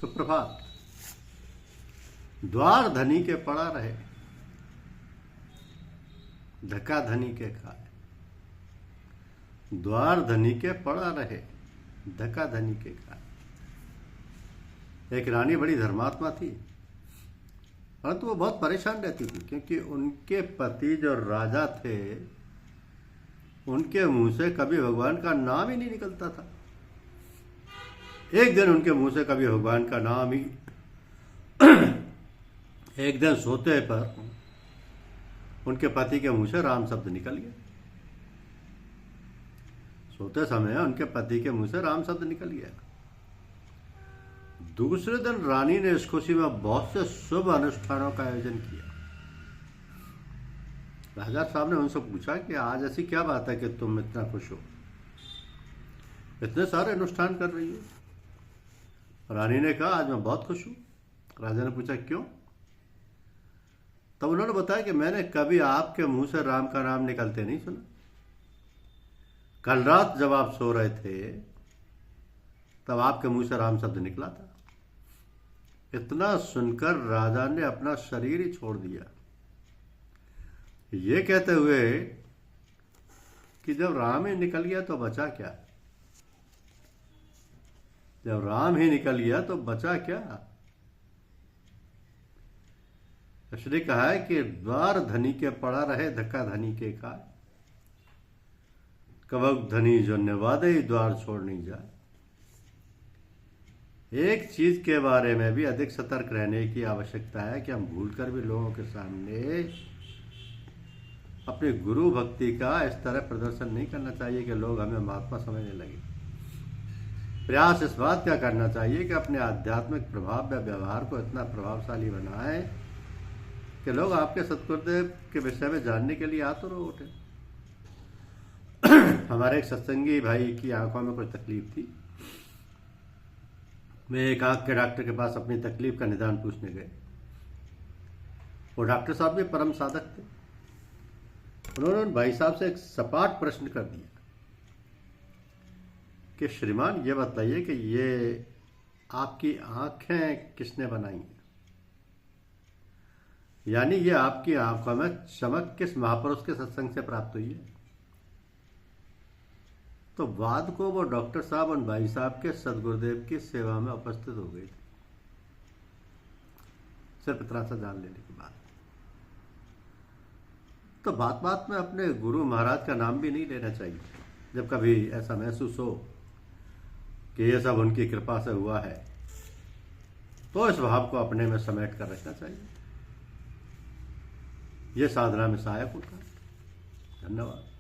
सुप्रभात। द्वार धनी के पड़ा रहे, धक्का धनी के खाए। द्वार धनी के पड़ा रहे, धक्का धनी के खाए। एक रानी बड़ी धर्मात्मा थी, परंतु वो बहुत परेशान रहती थी क्योंकि उनके पति जो राजा थे उनके मुंह से कभी भगवान का नाम ही नहीं निकलता था। एक दिन उनके मुंह से कभी भगवान का नाम ही एक दिन सोते पर उनके पति के मुंह से राम शब्द निकल गया। सोते समय उनके पति के मुंह से राम शब्द निकल गया। दूसरे दिन रानी ने इस खुशी में बहुत से शुभ अनुष्ठानों का आयोजन किया। राजा साहब ने उनसे पूछा कि आज ऐसी क्या बात है कि तुम इतना खुश हो, इतने सारे अनुष्ठान कर रही हो। रानी ने कहा आज मैं बहुत खुश हूं। राजा ने पूछा क्यों? तब उन्होंने बताया कि मैंने कभी आपके मुंह से राम का नाम निकलते नहीं सुना। कल रात जब आप सो रहे थे तब आपके मुंह से राम शब्द निकला था। इतना सुनकर राजा ने अपना शरीर ही छोड़ दिया, ये कहते हुए कि जब राम ही निकल गया तो बचा क्या। जब राम ही निकल गया तो बचा क्या। इसलिए कहा है कि द्वार धनी के पड़ा रहे, धक्का धनी के खाए। कबक धनी जो निवादे द्वार छोड़ नहीं जाए। एक चीज के बारे में भी अधिक सतर्क रहने की आवश्यकता है कि हम भूलकर भी लोगों के सामने अपनी गुरु भक्ति का इस तरह प्रदर्शन नहीं करना चाहिए कि लोग हमें महात्मा समझने लगे। प्रयास इस बात का करना चाहिए कि अपने आध्यात्मिक प्रभाव या व्यवहार को इतना प्रभावशाली बनाए कि लोग आपके सतगुरुदेव के विषय में जानने के लिए आतुर हो उठे। हमारे एक सत्संगी भाई की आंखों में कोई तकलीफ थी। वे एक आंख के डॉक्टर के पास अपनी तकलीफ का निदान पूछने गए। वो डॉक्टर साहब भी परम साधक थे। उन्होंने भाई साहब से एक सपाट प्रश्न कर दिया कि श्रीमान ये बताइए कि ये आपकी आंखें किसने बनाई हैं, यानी ये आपकी आंखों में चमक किस महापुरुष के सत्संग से प्राप्त हुई है। तो बाद को वो डॉक्टर साहब और भाई साहब के सदगुरुदेव की सेवा में उपस्थित हो गए थे, सिर्फ इतना सा जान लेने के बाद। तो बात बात में अपने गुरु महाराज का नाम भी नहीं लेना चाहिए। जब कभी ऐसा महसूस हो कि ये सब उनकी कृपा से हुआ है तो इस भाव को अपने में समेट कर रखना चाहिए। ये साधना में सहायक होता है। धन्यवाद।